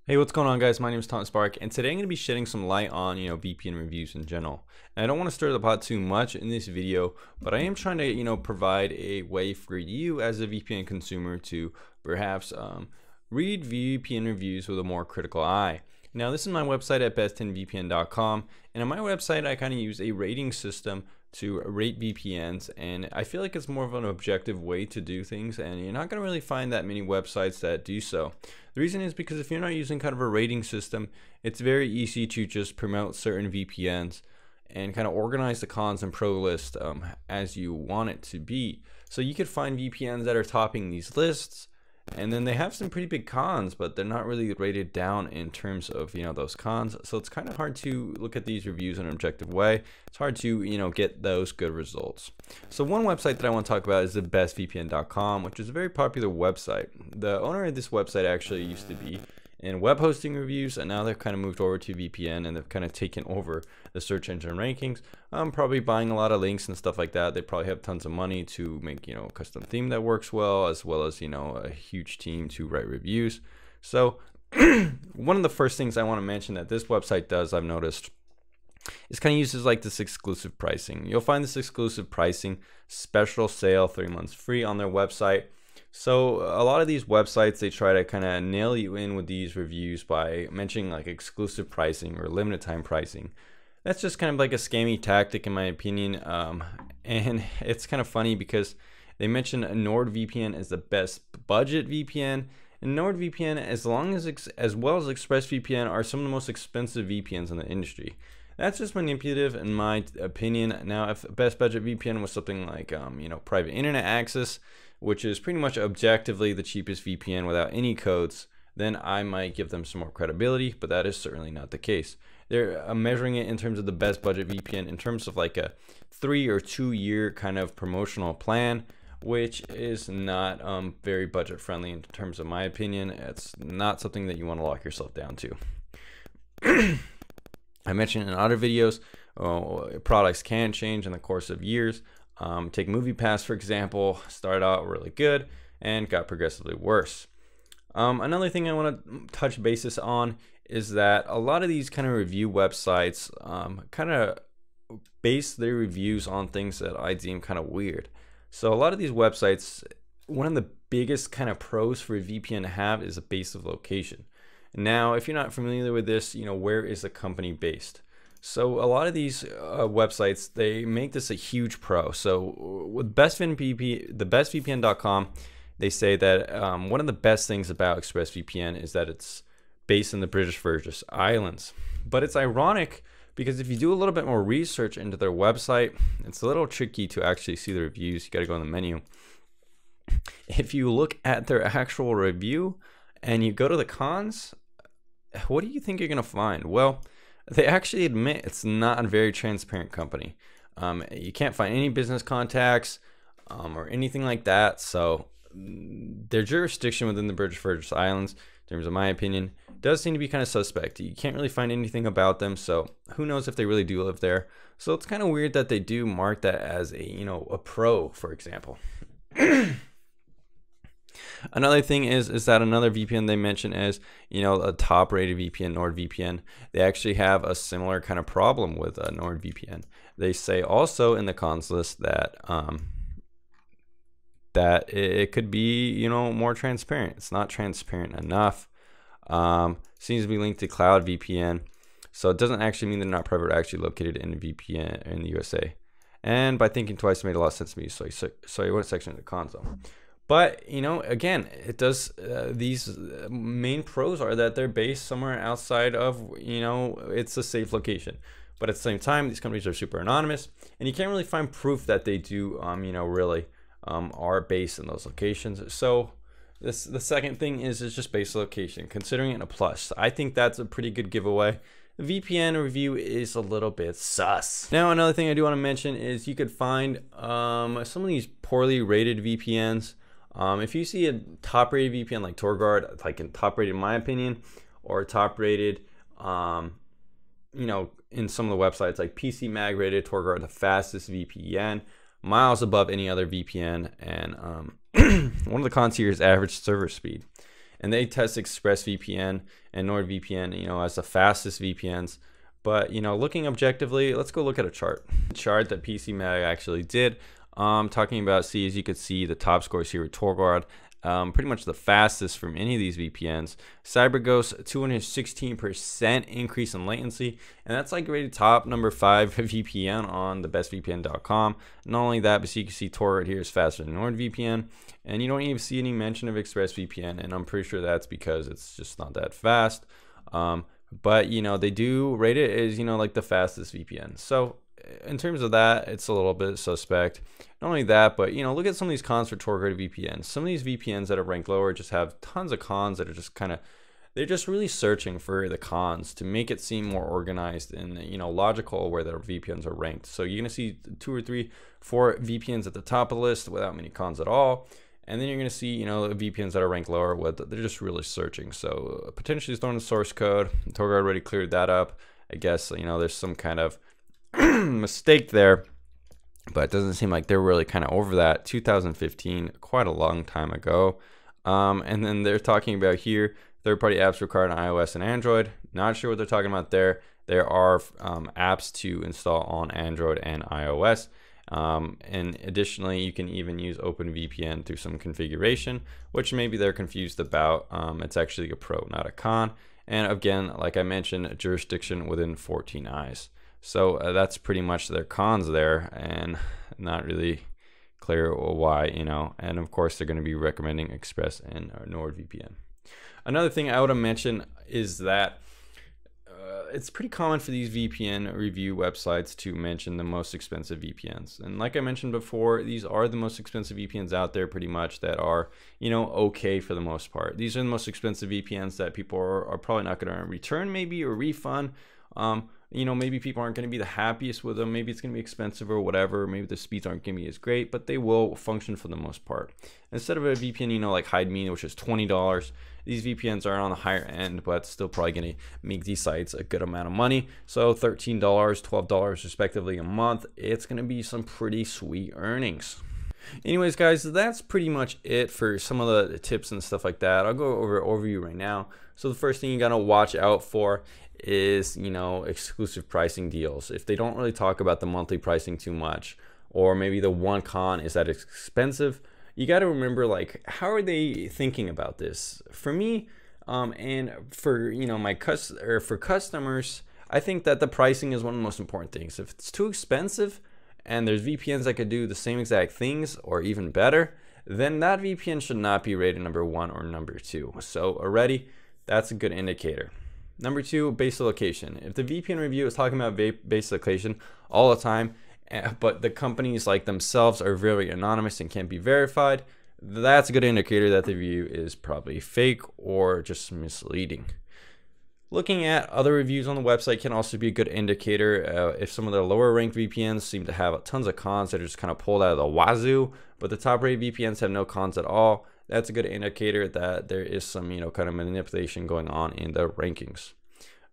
Hey, what's going on, guys? My name is Tom Spark, and today I'm going to be shedding some light on, VPN reviews in general. And I don't want to stir the pot too much in this video, but I am trying to, provide a way for you as a VPN consumer to perhaps read VPN reviews with a more critical eye. Now, this is my website at best10vpn.com, and on my website, I kind of use a rating system to rate VPNs, and I feel like it's more of an objective way to do things, and you're not going to really find that many websites that do so. The reason is because if you're not using kind of a rating system, it's very easy to just promote certain VPNs and kind of organize the cons and pro list as you want it to be. So you could find VPNs that are topping these lists, and then they have some pretty big cons, but they're not really rated down in terms of those cons. So it's kind of hard to look at these reviews in an objective way. It's hard to get those good results. So one website that I want to talk about is the bestvpn.com, which is a very popular website. The owner of this website actually used to be in web hosting reviews, and now they've kind of moved over to VPN, and they've kind of taken over the search engine rankings. Probably buying a lot of links and stuff like that. They probably have tons of money to make a custom theme that works well as a huge team to write reviews. So one of the first things I want to mention that this website does, I've noticed, is kind of uses like this exclusive pricing. You'll find this exclusive pricing, special sale, 3 months free on their website. So a lot of these websites, they try to kind of nail you in with these reviews by mentioning like exclusive pricing or limited time pricing. That's just kind of like a scammy tactic in my opinion, and it's kind of funny because they mention NordVPN as the best budget VPN, and NordVPN as well as ExpressVPN are some of the most expensive VPNs in the industry. That's just manipulative in my opinion. Now, if best budget VPN was something like private internet access, which is pretty much objectively the cheapest VPN without any codes, then I might give them some more credibility, but that is certainly not the case. They're measuring it in terms of the best budget VPN in terms of like a 3 or 2 year kind of promotional plan, which is not very budget friendly in terms of my opinion. It's not something that you want to lock yourself down to. I mentioned in other videos, products can change in the course of years. Take MoviePass, for example, started out really good and got progressively worse. Another thing I want to touch basis on is that a lot of these kind of review websites kind of base their reviews on things that I deem kind of weird. So a lot of these websites, one of the biggest kind of pros for a VPN to have is a base of location. Now, if you're not familiar with this, where is the company based? So a lot of these websites, they make this a huge pro. So with bestvpn.com, they say that one of the best things about ExpressVPN is that it's based in the British Virgin Islands. But it's ironic because if you do a little bit more research into their website, it's a little tricky to actually see the reviews. You got to go in the menu. If you look at their actual review and you go to the cons, what do you think you're going to find? Well, they actually admit it's not a very transparent company. You can't find any business contacts or anything like that. So their jurisdiction within the British Virgin Islands, in terms of my opinion, does seem to be kind of suspect. You can't really find anything about them. So who knows if they really do live there. So it's kind of weird that they do mark that as a pro, for example. Another thing is that another VPN they mention is, a top rated VPN, NordVPN. They actually have a similar kind of problem with NordVPN. They say also in the cons list that that it could be, more transparent. It's not transparent enough. Seems to be linked to Cloud VPN. So it doesn't actually mean they're not private, actually located in a VPN in the USA. And by thinking twice, it made a lot of sense to me. So I went section of the console. But, again, it does, these main pros are that they're based somewhere outside of, it's a safe location. But at the same time, these companies are super anonymous, and you can't really find proof that they do, really are based in those locations. So the second thing is just base location, considering it a plus. I think that's a pretty good giveaway. The VPN review is a little bit sus. Now, another thing I do want to mention is you could find some of these poorly rated VPNs. If you see a top rated VPN like TorGuard, like in top rated in my opinion, or top rated, in some of the websites like PC Mag rated TorGuard, the fastest VPN, miles above any other VPN, and one of the cons here is average server speed. and they test ExpressVPN and NordVPN, you know, as the fastest VPNs. But, you know, looking objectively, let's go look at a chart. The chart that PC Mag actually did, talking about, as you could see, the top scores here with Torguard, pretty much the fastest from any of these VPNs. CyberGhost, 216% increase in latency, and that's like rated top number 5 VPN on thebestvpn.com. Not only that, but you can see Torguard here is faster than NordVPN, and you don't even see any mention of ExpressVPN, and I'm pretty sure that's because it's just not that fast. But you know, they do rate it as, you know, like the fastest VPN. So in terms of that, it's a little bit suspect. Not only that, but you know, look at some of these cons for Torguard VPN. Some of these VPNs that are ranked lower just have tons of cons that are just kind of, they're just really searching for the cons to make it seem more organized and, you know, logical where their VPNs are ranked. So you're gonna see 2 or 3, 4 VPNs at the top of the list without many cons at all. And then you're going to see, you know, VPNs that are ranked lower, they're just really searching. So potentially throwing the source code. Torguard already cleared that up. I guess, you know, there's some kind of mistake there, but it doesn't seem like they're really kind of over that. 2015, quite a long time ago. And then they're talking about here, third-party apps required on iOS and Android. Not sure what they're talking about there. There are apps to install on Android and iOS. And additionally, you can even use OpenVPN through some configuration, which maybe they're confused about. It's actually a pro, not a con. And again, like I mentioned, jurisdiction within 14 eyes. So that's pretty much their cons there, and not really clear why, you know. And of course, they're going to be recommending Express and NordVPN. Another thing I would mention is that it's pretty common for these VPN review websites to mention the most expensive VPNs. And like I mentioned before, these are the most expensive VPNs out there pretty much that are, you know, okay for the most part. These are the most expensive VPNs that people are probably not going to return maybe or refund. You know, maybe people aren't going to be the happiest with them. Maybe it's going to be expensive or whatever. Maybe the speeds aren't going to be as great, but they will function for the most part. Instead of a VPN, you know, like HideMe, which is $20, these VPNs are on the higher end, but still probably going to make these sites a good amount of money. So $13, $12 respectively a month. It's going to be some pretty sweet earnings. Anyways, guys, that's pretty much it for some of the tips and stuff like that. I'll go over an overview right now. So the first thing you got to watch out for is, you know, exclusive pricing deals. If they don't really talk about the monthly pricing too much, or maybe the one con is that it's expensive, you got to remember, like, how are they thinking about this? For me, and for, you know, for customers, I think that the pricing is one of the most important things. If it's too expensive and there's VPNs that could do the same exact things or even better, then that VPN should not be rated number 1 or number 2. So already, that's a good indicator. Number 2, base location. If the VPN review is talking about base location all the time, but the companies like themselves are very anonymous and can't be verified, that's a good indicator that the review is probably fake or just misleading. Looking at other reviews on the website can also be a good indicator. If some of the lower ranked VPNs seem to have tons of cons that are just kind of pulled out of the wazoo, but the top rated VPNs have no cons at all, that's a good indicator that there is some, you know, kind of manipulation going on in the rankings.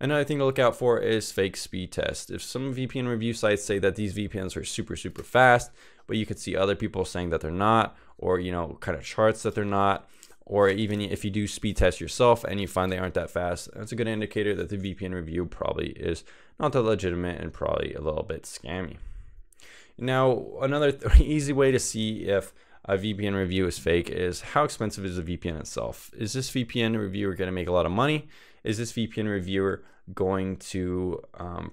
Another thing to look out for is fake speed tests. If some VPN review sites say that these VPNs are super fast, but you could see other people saying that they're not, or, you know, kind of charts that they're not, or even if you do speed test yourself and you find they aren't that fast, that's a good indicator that the VPN review probably is not that legitimate and probably a little bit scammy. Now, another easy way to see if a VPN review is fake is how expensive is the VPN itself? Is this VPN reviewer going to make a lot of money? Is this VPN reviewer going to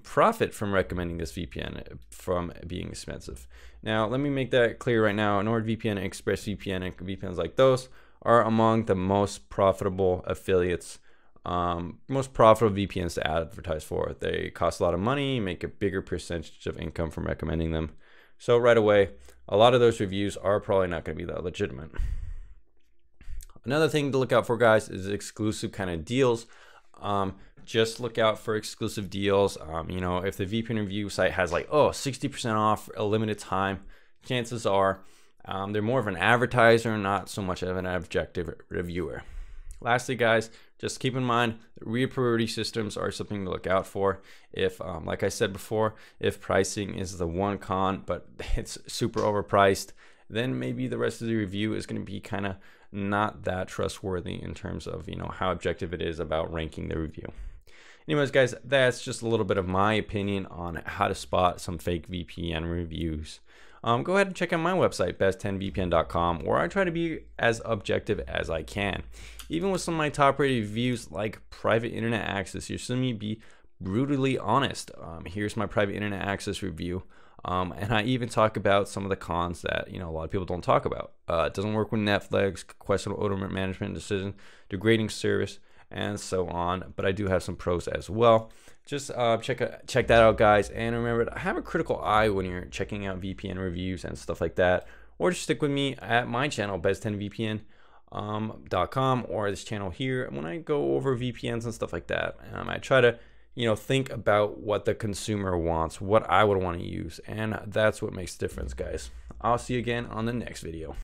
profit from recommending this VPN from being expensive? Now, let me make that clear right now. NordVPN, ExpressVPN, and VPNs like those are among the most profitable affiliates, most profitable VPNs to advertise for. They cost a lot of money, make a bigger percentage of income from recommending them. So right away, a lot of those reviews are probably not going to be that legitimate. Another thing to look out for, guys, is exclusive kind of deals. Just look out for exclusive deals. You know, if the VPN review site has like, 60% off a limited time, chances are they're more of an advertiser, not so much of an objective reviewer. Lastly, guys, just keep in mind read priority systems are something to look out for. If, like I said before, if pricing is the one con, but it's super overpriced, then maybe the rest of the review is going to be kind of not that trustworthy in terms of, you know, how objective it is about ranking the review. Anyways, guys, that's just a little bit of my opinion on how to spot some fake VPN reviews. Go ahead and check out my website, best10vpn.com, where I try to be as objective as I can. Even with some of my top rated reviews like private internet access, you're seeing me be brutally honest. Here's my private internet access review. And I even talk about some of the cons that, you know, a lot of people don't talk about. It doesn't work with Netflix, questionable odor management decision, degrading service, and so on. But I do have some pros as well. Just check that out, guys. And remember to have a critical eye when you're checking out VPN reviews and stuff like that. Or just stick with me at my channel, best10vpn.com, or this channel here. When I go over VPNs and stuff like that, I try to, you know, think about what the consumer wants, what I would want to use, and that's what makes the difference, guys. I'll see you again on the next video.